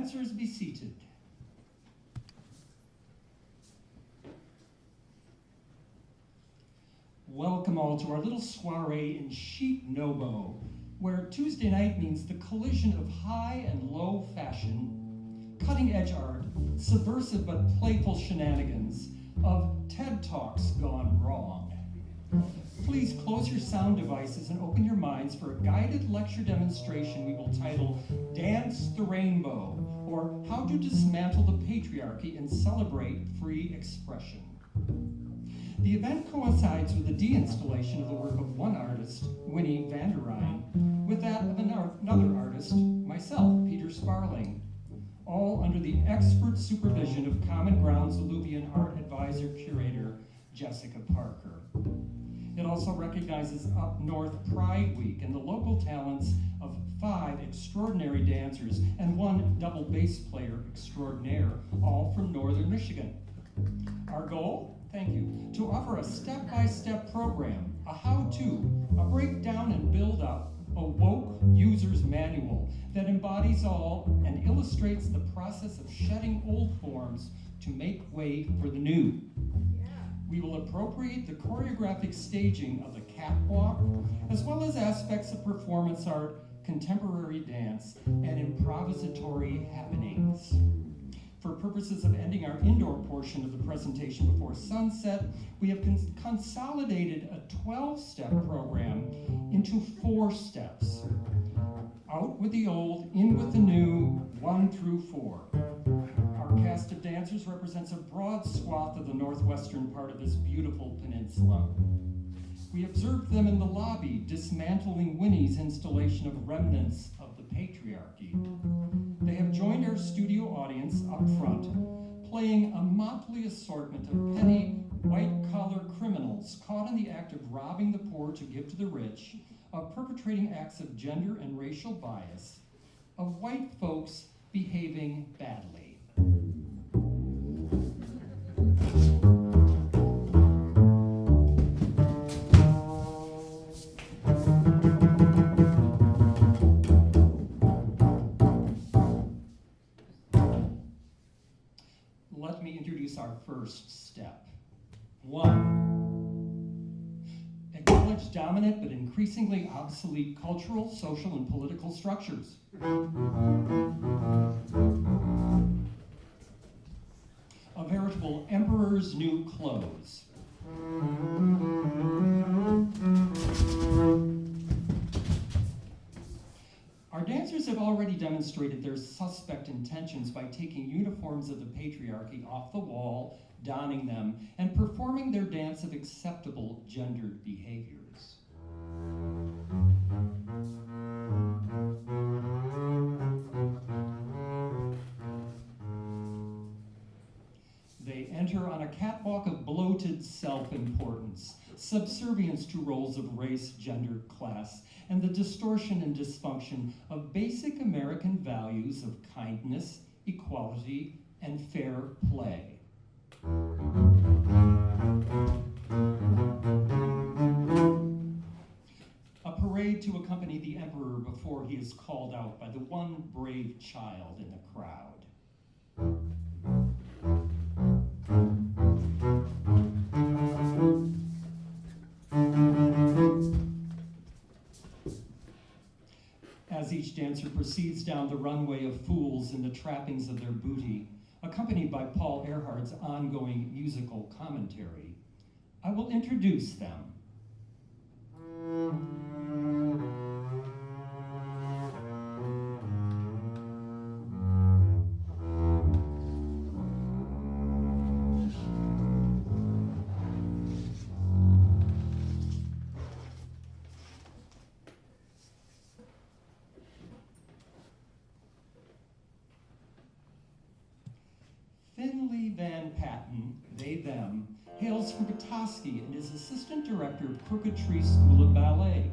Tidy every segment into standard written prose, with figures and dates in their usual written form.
Dancers, be seated. Welcome all to our little soiree in Chic Nobo, where Tuesday night means the collision of high and low fashion, cutting-edge art, subversive but playful shenanigans, of TED Talks gone wrong. Please close your sound devices and open your minds for a guided lecture demonstration we will title Dance the Rainbow, or How to Dismantle the Patriarchy and Celebrate Free Expression. The event coincides with the de-installation of the work of one artist, Winnie van Rijn, with that of another artist, myself, Peter Sparling, all under the expert supervision of Common Ground's Alluvian art advisor curator, Jessica Parker. It also recognizes Up North Pride Week and the local talents of 5 extraordinary dancers and 1 double bass player extraordinaire, all from northern Michigan. Our goal? Thank you. To offer a step-by-step program, a how-to, a breakdown and build-up, a woke user's manual that embodies all and illustrates the process of shedding old forms to make way for the new. We will appropriate the choreographic staging of the catwalk, as well as aspects of performance art, contemporary dance, and improvisatory happenings. For purposes of ending our indoor portion of the presentation before sunset, we have consolidated a 12-step program into 4 steps. Out with the old, in with the new, 1 through 4. Our cast of dancers represents a broad swath of the northwestern part of this beautiful peninsula. We observed them in the lobby, dismantling Winnie's installation of remnants of the patriarchy. They have joined our studio audience up front, playing a motley assortment of petty, white-collar criminals caught in the act of robbing the poor to give to the rich, of perpetrating acts of gender and racial bias, of white folks behaving badly. Let me introduce our first step. 1. Acknowledge dominant but increasingly obsolete cultural, social, and political structures. A veritable emperor's new clothes. Our dancers have already demonstrated their suspect intentions by taking uniforms of the patriarchy off the wall, donning them, and performing their dance of acceptable gendered behaviors. They enter on a catwalk of bloated self-importance, subservience to roles of race, gender, class, and the distortion and dysfunction of basic American values of kindness, equality, and fair play. A parade to accompany the emperor before he is called out by the one brave child in the crowd. As each dancer proceeds down the runway of fools in the trappings of their booty, accompanied by Paul Erhard's ongoing musical commentary, I will introduce them. Finley VanPatten, they, them, hails from Petoskey and is assistant director of Crooked Tree School of Ballet.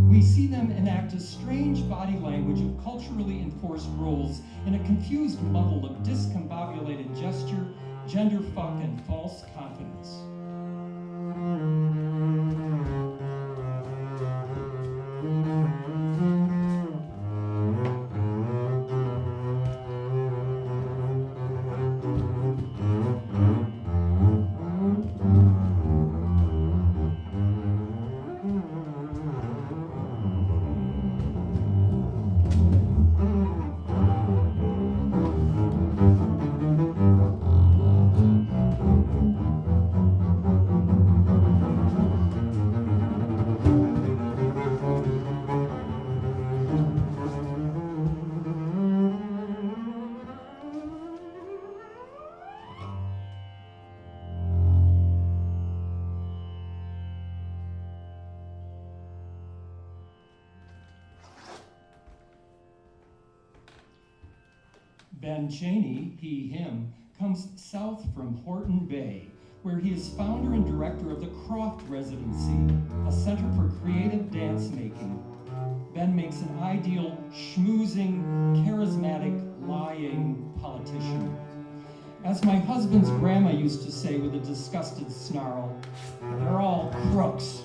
We see them enact a strange body language of culturally enforced roles in a confused muddle of discombobulated gesture, gender fuck, and false confidence. Ben Cheney, he, him, comes south from Horton Bay, where he is founder and director of the Croft Residency, a center for creative dance making. Ben makes an ideal, schmoozing, charismatic, lying politician. As my husband's grandma used to say with a disgusted snarl, they're all crooks.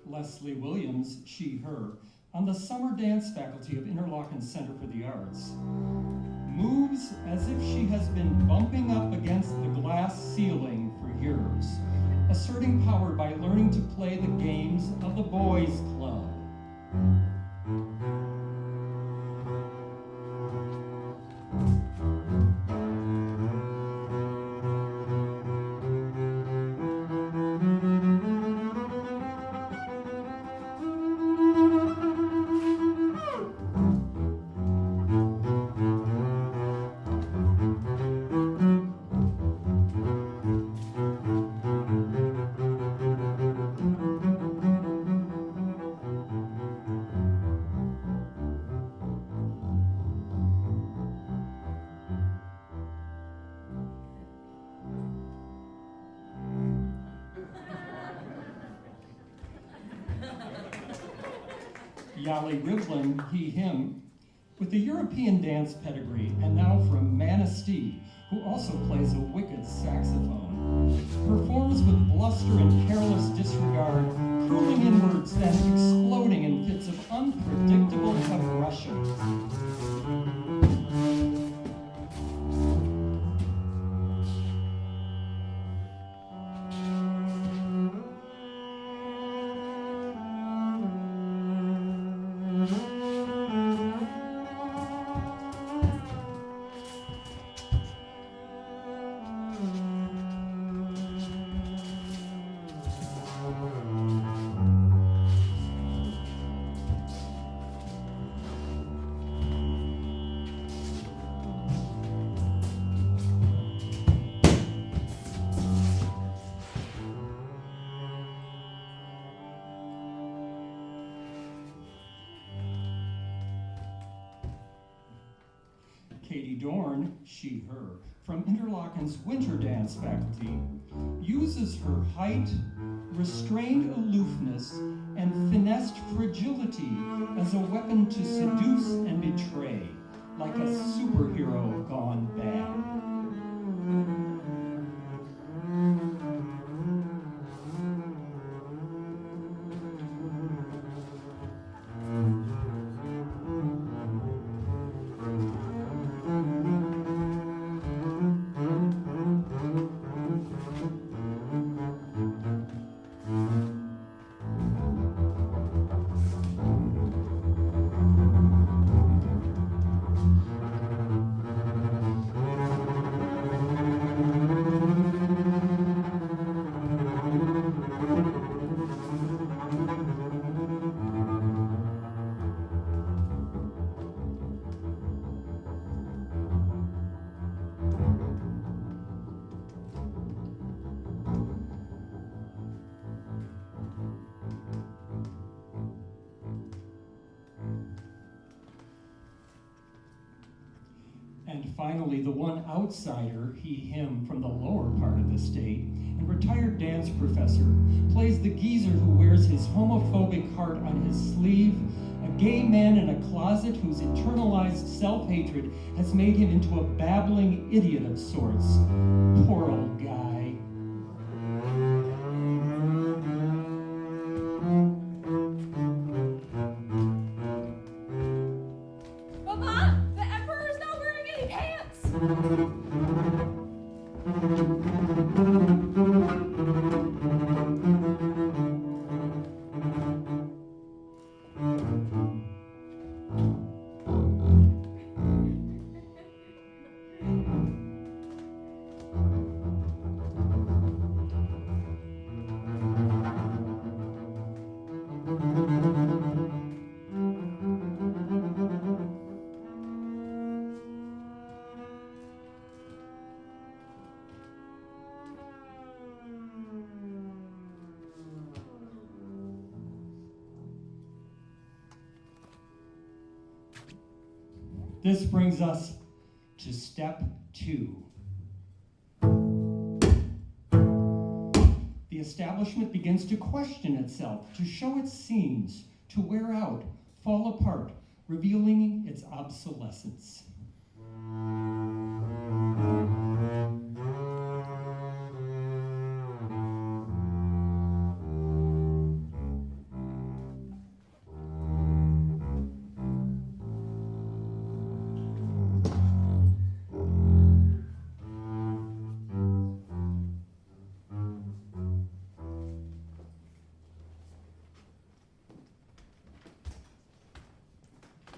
Leslie Williams, she, her, on the summer dance faculty of Interlochen Center for the Arts, moves as if she has been bumping up against the glass ceiling for years, asserting power by learning to play the games of the boys' club. Yali Rivlin, he, him, with a European dance pedigree, and now from Manistee, who also plays a wicked saxophone, performs with bluster and careless disregard, curling inwards, then exploding in fits of unpredictable aggression. Katie Dorn, she, her, from Interlochen's winter dance faculty, uses her height, restrained aloofness, and finessed fragility as a weapon to seduce and betray, like a superhero gone bad. And finally, the one outsider, he, him, from the lower part of the state, and retired dance professor, plays the geezer who wears his homophobic heart on his sleeve, a gay man in a closet whose internalized self-hatred has made him into a babbling idiot of sorts. Poor old guy. This brings us to step 2. The establishment begins to question itself, to show its seams, to wear out, fall apart, revealing its obsolescence.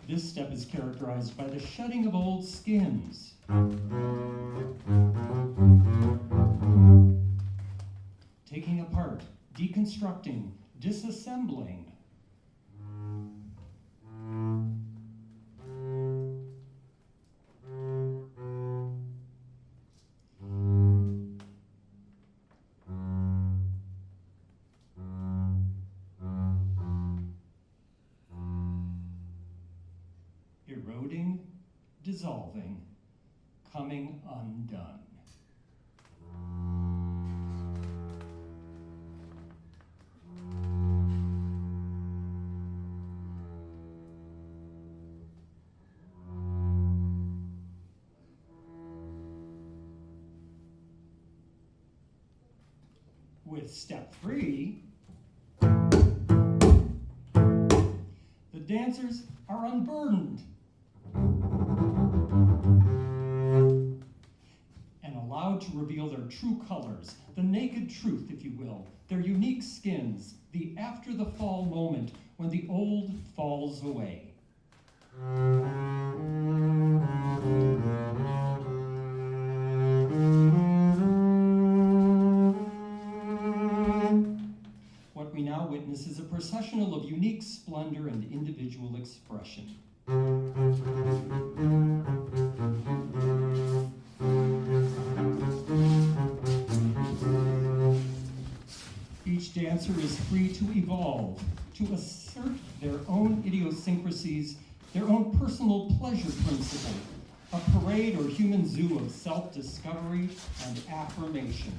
This step is characterized by the shedding of old skins. Taking apart, deconstructing, disassembling. Eroding, dissolving, coming undone. With step 3, the dancers are unburdened and allowed to reveal their true colors, the naked truth, if you will, their unique skins, the after the fall moment when the old falls away. What we now witness is a processional of unique splendor and individual expression. Each dancer is free to evolve, to assert their own idiosyncrasies, their own personal pleasure principle, a parade or human zoo of self-discovery and affirmation.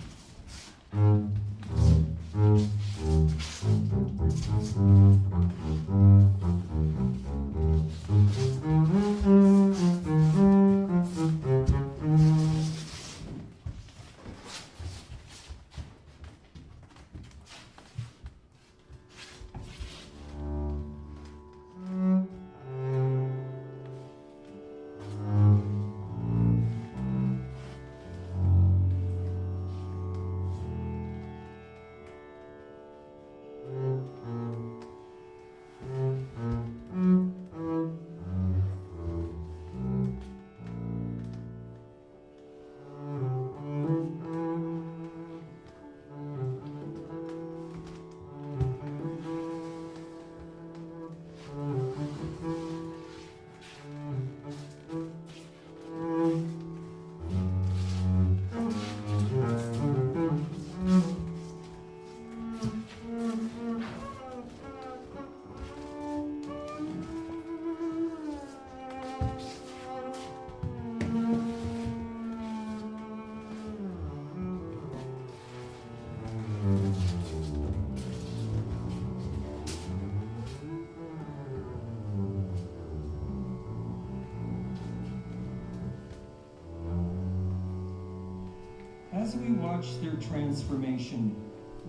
As we watch their transformation,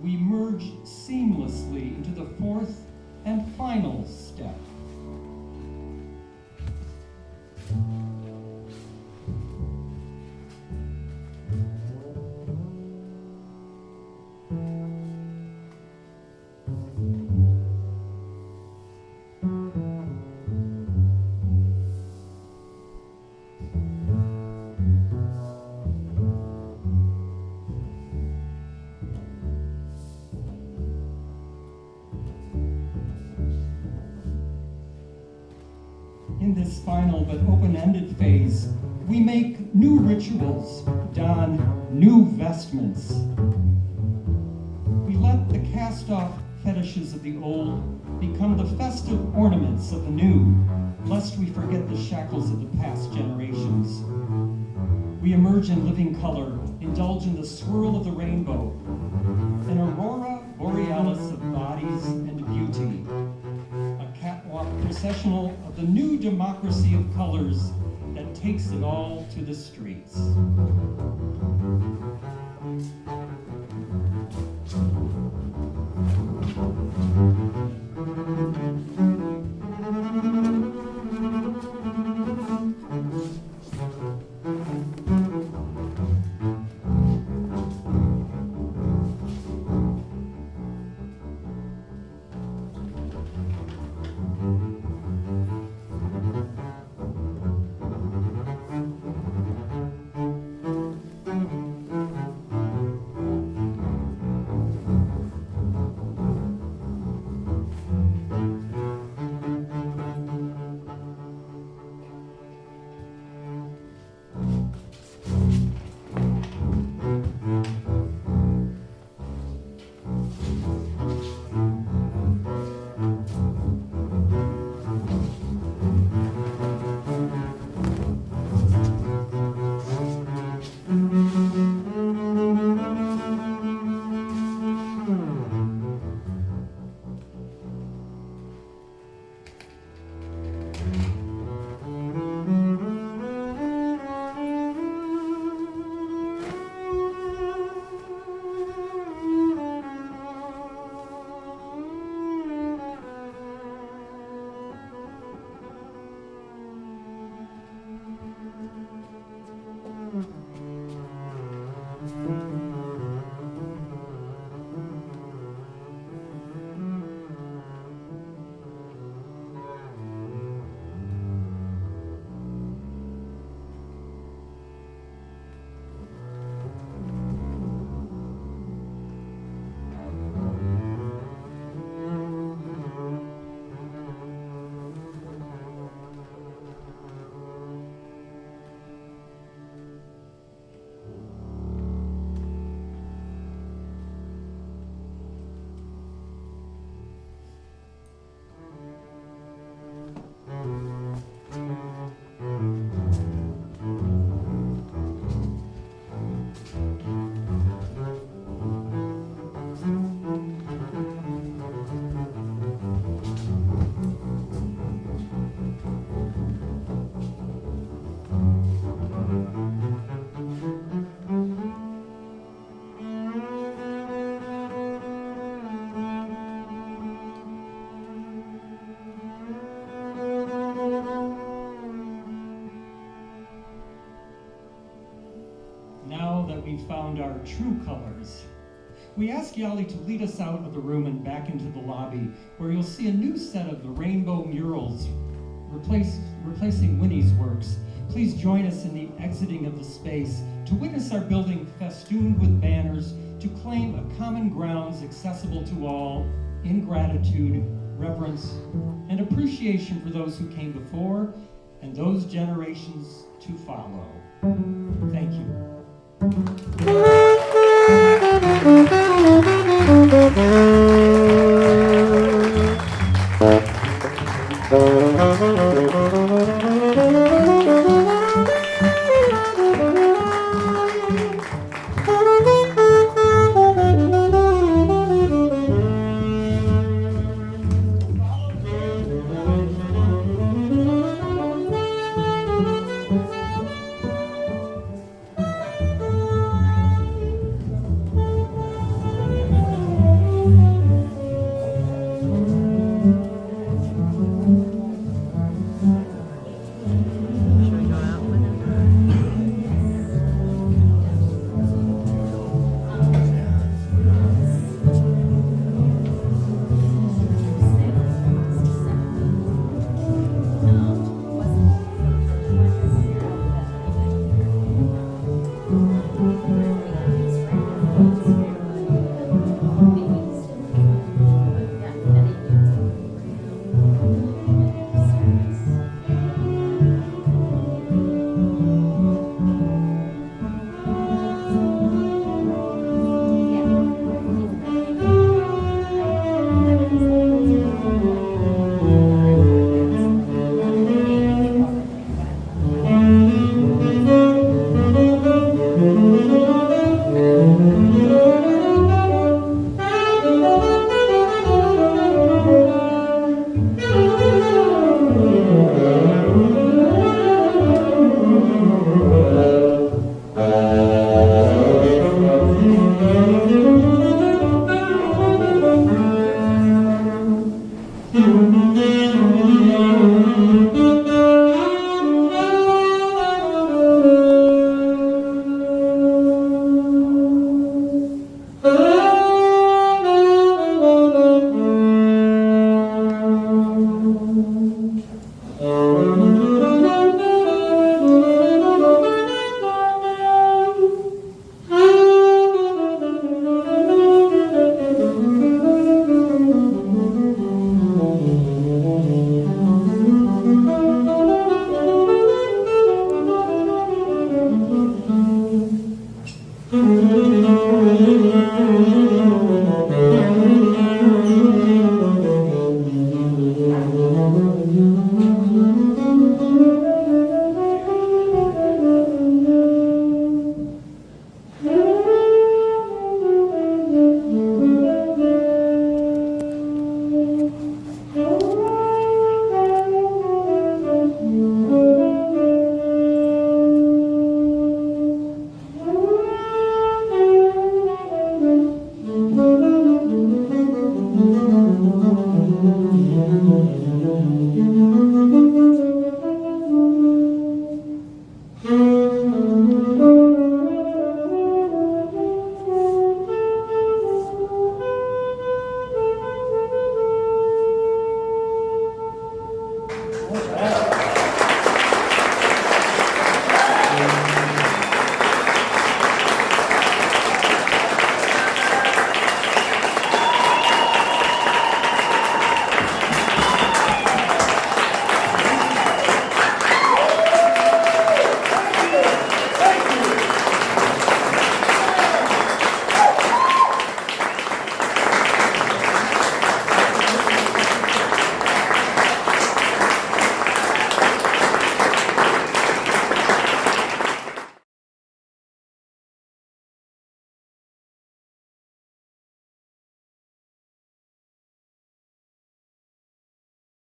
we merge seamlessly into the 4th and final step. In this final but open-ended phase, we make new rituals, don new vestments. We let the cast-off fetishes of the old become the festive ornaments of the new, lest we forget the shackles of the past generations. We emerge in living color, indulge in the swirl of the rainbow, an aurora borealis of bodies and beauty, a catwalk processional of the new democracy of colors that takes it all to the streets. Found our true colors. We ask Yali to lead us out of the room and back into the lobby, where you'll see a new set of the rainbow murals replacing Winnie's works. Please join us in the exiting of the space to witness our building festooned with banners to claim a common grounds accessible to all in gratitude, reverence, and appreciation for those who came before and those generations to follow. Thank you.